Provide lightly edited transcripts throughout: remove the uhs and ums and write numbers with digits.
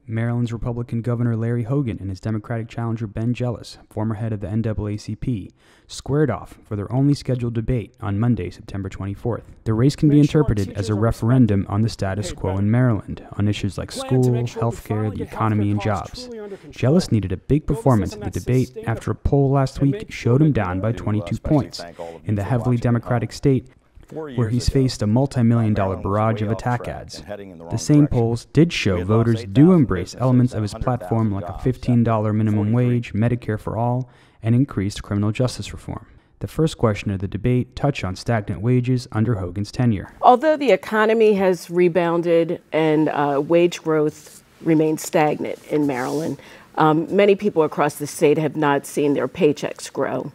Maryland's Republican Governor Larry Hogan and his Democratic challenger Ben Jealous, former head of the NAACP, squared off for their only scheduled debate on Monday, September 24th. The race can be interpreted as a referendum on the status quo in Maryland on issues like school, health care, the economy, and jobs. Jealous needed a big performance in the debate after a poll last week showed him down by 22 points in the heavily Democratic state where he's faced a multi-million-dollar barrage of attack ads. The same polls did show voters do embrace elements of his platform like a $15 minimum wage, Medicare for all, and increased criminal justice reform. The first question of the debate touched on stagnant wages under Hogan's tenure. Although the economy has rebounded and wage growth remains stagnant in Maryland, many people across the state have not seen their paychecks grow.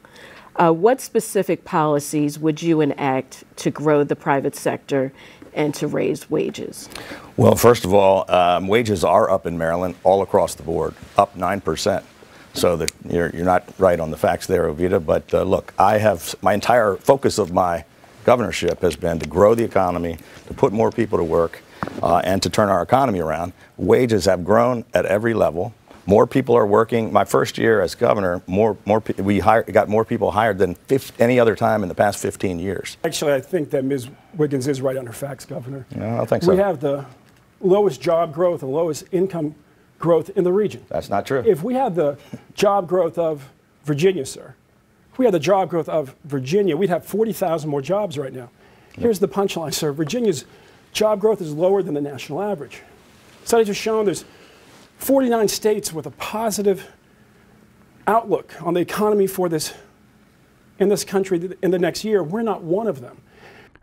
What specific policies would you enact to grow the private sector and to raise wages? Well, first of all, wages are up in Maryland all across the board, up 9%. So that you're not right on the facts there, Ovita. But look, I have my entire focus of my governorship has been to grow the economy, to put more people to work, and to turn our economy around. Wages have grown at every level. More people are working. My first year as governor, we got more people hired than any other time in the past 15 years. Actually, I think that Ms. Wiggins is right on her facts, Governor. No, I don't think so. We have the lowest job growth and lowest income growth in the region. That's not true. If we had the job growth of Virginia, sir, if we had the job growth of Virginia, we'd have 40,000 more jobs right now. Here's the punchline, sir. Virginia's job growth is lower than the national average. Studies have shown there's 49 states with a positive outlook on the economy for in this country in the next year. We're not one of them.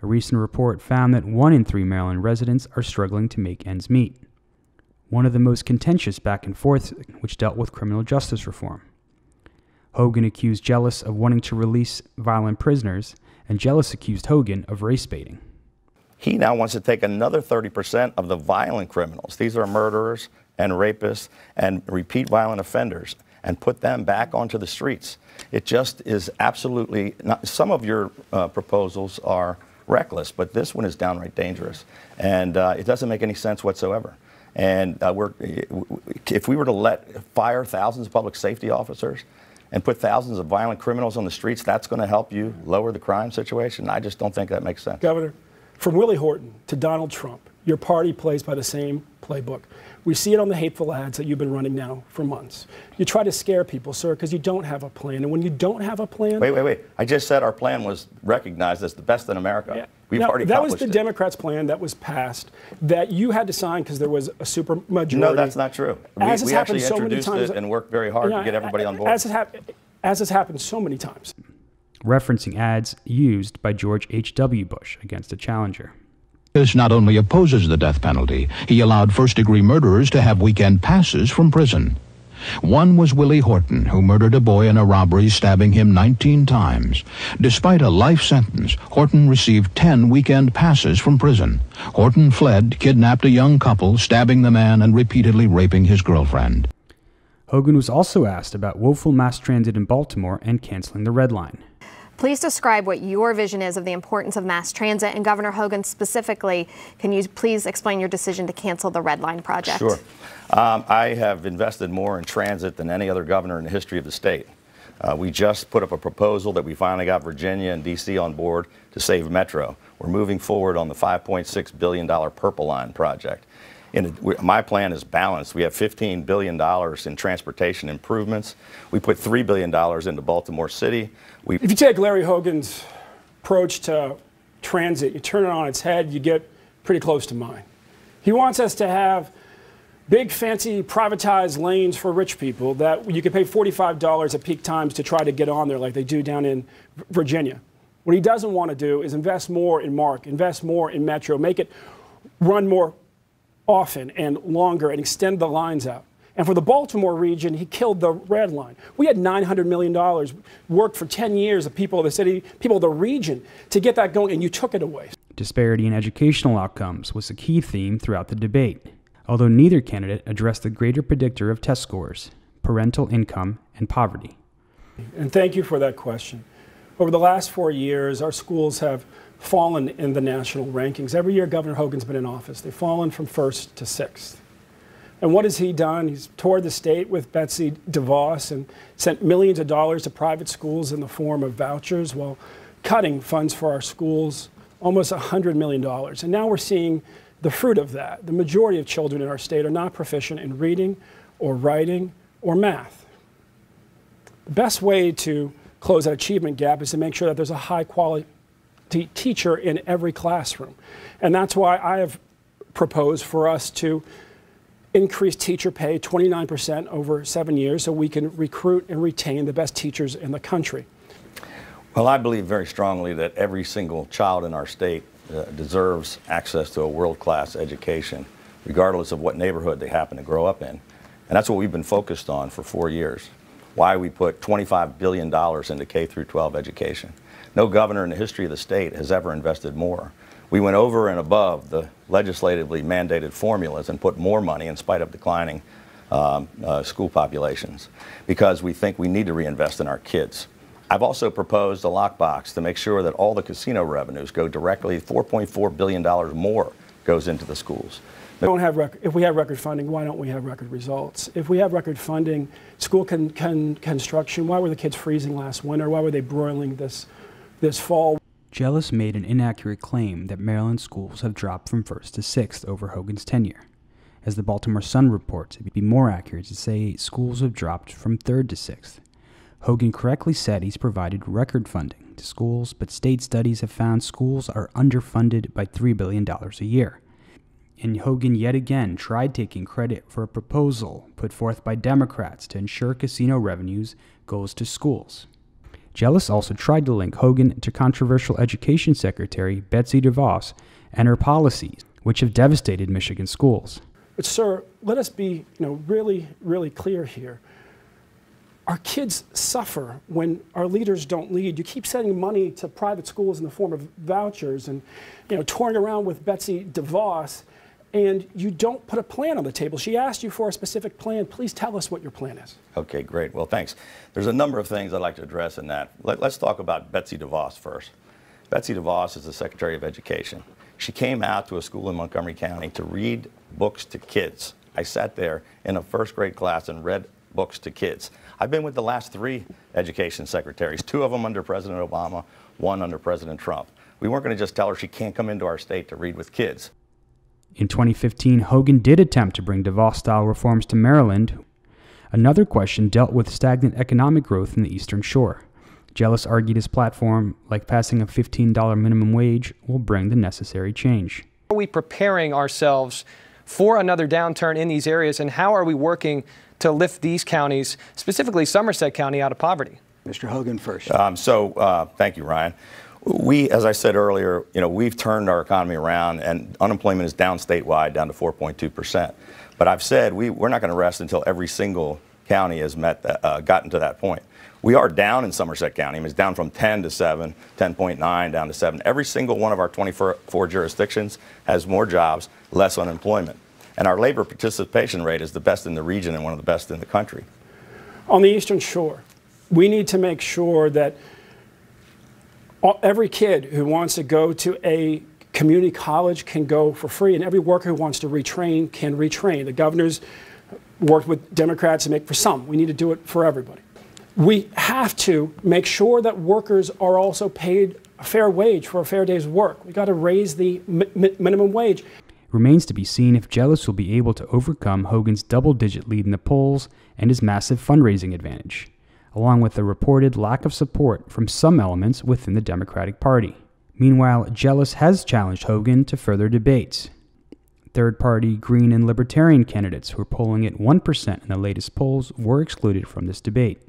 A recent report found that 1 in 3 Maryland residents are struggling to make ends meet. One of the most contentious back and forth, which dealt with criminal justice reform. Hogan accused Jealous of wanting to release violent prisoners, and Jealous accused Hogan of race baiting. He now wants to take another 30% of the violent criminals. These are murderers and rapists and repeat violent offenders, and put them back onto the streets. It just is absolutely not. Some of your proposals are reckless, but this one is downright dangerous, and it doesn't make any sense whatsoever. And if we were to fire thousands of public safety officers and put thousands of violent criminals on the streets, that's going to help you lower the crime situation. I just don't think that makes sense. Governor, from Willie Horton to Donald Trump, your party plays by the same playbook. We see it on the hateful ads that you've been running now for months. You try to scare people, sir, because you don't have a plan. And when you don't have a plan... Wait. I just said our plan was recognized as the best in America. Yeah. We've already accomplished it. That was the Democrats' plan that was passed, that you had to sign because there was a supermajority. No, that's not true. We actually introduced it and worked very hard to get everybody on board. As has happened so many times. Referencing ads used by George H.W. Bush against a challenger. This not only opposes the death penalty, he allowed first-degree murderers to have weekend passes from prison. One was Willie Horton, who murdered a boy in a robbery, stabbing him 19 times. Despite a life sentence, Horton received 10 weekend passes from prison. Horton fled, kidnapped a young couple, stabbing the man and repeatedly raping his girlfriend. Hogan was also asked about woeful mass transit in Baltimore and canceling the Red Line. Please describe what your vision is of the importance of mass transit, and Governor Hogan specifically, can you please explain your decision to cancel the Red Line project? Sure. I have invested more in transit than any other governor in the history of the state. We just put up a proposal that we finally got Virginia and D.C. on board to save Metro. We're moving forward on the $5.6 billion Purple Line project. My plan is balanced. We have $15 billion in transportation improvements. We put $3 billion into Baltimore City. If you take Larry Hogan's approach to transit, you turn it on its head, you get pretty close to mine. He wants us to have big, fancy, privatized lanes for rich people that you can pay $45 at peak times to try to get on there like they do down in Virginia. What he doesn't want to do is invest more in MARC, invest more in Metro, make it run more often and longer and extend the lines out. And for the Baltimore region, he killed the Red Line. We had $900 million, worked for 10 years of people of the city, people of the region to get that going, and you took it away. Disparity in educational outcomes was a key theme throughout the debate, although neither candidate addressed the greater predictor of test scores, parental income and poverty. And thank you for that question. Over the last 4 years, our schools have fallen in the national rankings. Every year Governor Hogan's been in office, they've fallen from 1st to 6th. And what has he done? He's toured the state with Betsy DeVos and sent millions of dollars to private schools in the form of vouchers while cutting funds for our schools, almost $100 million. And now we're seeing the fruit of that. The majority of children in our state are not proficient in reading or writing or math. The best way to close that achievement gap is to make sure that there's a high quality teacher in every classroom. And that's why I have proposed for us to increase teacher pay 29% over 7 years so we can recruit and retain the best teachers in the country. Well, I believe very strongly that every single child in our state deserves access to a world-class education, regardless of what neighborhood they happen to grow up in. And that's what we've been focused on for 4 years. Why we put $25 billion into K-12 education. No governor in the history of the state has ever invested more. We went over and above the legislatively mandated formulas and put more money in spite of declining school populations because we think we need to reinvest in our kids. I've also proposed a lockbox to make sure that all the casino revenues go directly, $4.4 billion more goes into the schools. If we have record funding, why don't we have record results? If we have record funding, school construction, why were the kids freezing last winter? Why were they broiling this fall? Jealous made an inaccurate claim that Maryland schools have dropped from 1st to 6th over Hogan's tenure. As the Baltimore Sun reports, it would be more accurate to say schools have dropped from 3rd to 6th. Hogan correctly said he's provided record funding to schools, but state studies have found schools are underfunded by $3 billion a year. And Hogan yet again tried taking credit for a proposal put forth by Democrats to ensure casino revenues goes to schools. Jealous also tried to link Hogan to controversial Education Secretary Betsy DeVos and her policies, which have devastated Michigan schools. But sir, let us be really, really clear here. Our kids suffer when our leaders don't lead. You keep sending money to private schools in the form of vouchers and touring around with Betsy DeVos, and you don't put a plan on the table. She asked you for a specific plan. Please tell us what your plan is. Okay, great. Well, thanks. There's a number of things I'd like to address in that. Let's talk about Betsy DeVos first. Betsy DeVos is the Secretary of Education. She came out to a school in Montgomery County to read books to kids. I sat there in a first grade class and read books to kids. I've been with the last 3 education secretaries, 2 of them under President Obama, 1 under President Trump. We weren't going to just tell her she can't come into our state to read with kids. In 2015, Hogan did attempt to bring DeVos-style reforms to Maryland. Another question dealt with stagnant economic growth in the Eastern Shore. Jealous argued his platform, like passing a $15 minimum wage, will bring the necessary change. How are we preparing ourselves for another downturn in these areas, and how are we working to lift these counties, specifically Somerset County, out of poverty? Mr. Hogan first. Thank you, Ryan. As I said earlier, we've turned our economy around, and unemployment is down statewide, down to 4.2%. But I've said we're not going to rest until every single county has gotten to that point. We are down in Somerset County. It's down from 10 to 7, 10.9 down to 7. Every single one of our 24 jurisdictions has more jobs, less unemployment. And our labor participation rate is the best in the region and one of the best in the country. On the Eastern Shore, we need to make sure that every kid who wants to go to a community college can go for free, and every worker who wants to retrain can retrain. The governor's worked with Democrats to make for some. We need to do it for everybody. We have to make sure that workers are also paid a fair wage for a fair day's work. We've got to raise the minimum wage. It remains to be seen if Jealous will be able to overcome Hogan's double-digit lead in the polls and his massive fundraising advantage, along with the reported lack of support from some elements within the Democratic Party. Meanwhile, Jealous has challenged Hogan to further debates. Third-party Green and Libertarian candidates who are polling at 1% in the latest polls were excluded from this debate.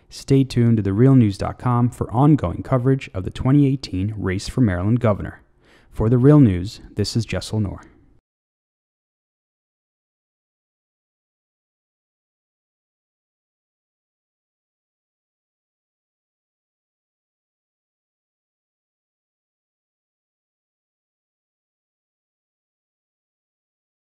Stay tuned to TheRealNews.com for ongoing coverage of the 2018 race for Maryland governor. For The Real News, this is Jessel Noor.